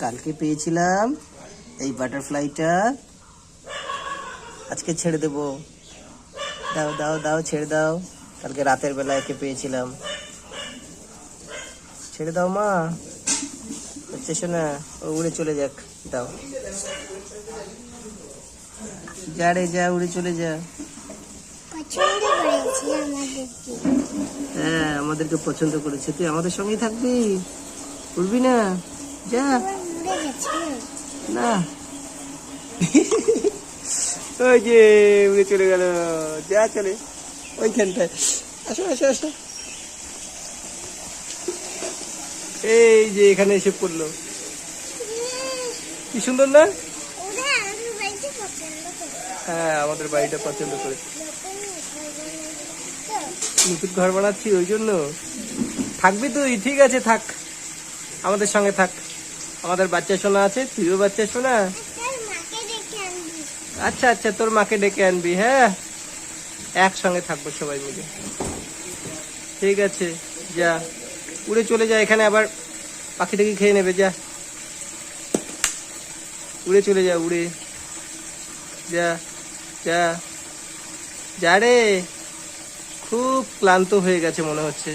কালকে পেয়েছিলাম এই বাটারফ্লাইটা, আজকে ছেড়ে দেবো। দাও দাও দাও, ছেড়ে দাও। কালকে রাতের বেলা একে পেয়েছিলাম, ছেড়ে দাও মা। হচ্ছে শোনা, ও উড়ে চলে যাক। দাও, যা রে যা, উড়ে চলে যা। হ্যাঁ, আমাদেরকে পছন্দ করেছে। তুই আমাদের সঙ্গেই থাকবি, উড়বি না? যা না। ওই যে উড়ে চলে গেল, যা চলে ওইখানটায়। আসো আসো আসো, এই যে এখানে এসে পড়লো। কি সুন্দর না? হ্যাঁ, আমাদের বাড়িটা পছন্দ করেছে। নতুন ঘর বানাচ্ছি, ওই জন্য থাকবি তুই। ঠিক আছে, থাক, আমাদের সঙ্গে থাক। আমাদের বাচ্চা সোনা আছে, তুইও বাচ্চা সোনা। আচ্ছা আচ্ছা, তোর মাকে ডেকে আনবি। হ্যাঁ, একসঙ্গে থাকবো সবাই মিলে। ঠিক আছে, যা উড়ে চলে যা। এখানে আবার পাখি টাকি খেয়ে নেবে। যা উড়ে চলে যা, উড়ে যা যা যা রে। খুব ক্লান্ত হয়ে গেছে মনে হচ্ছে।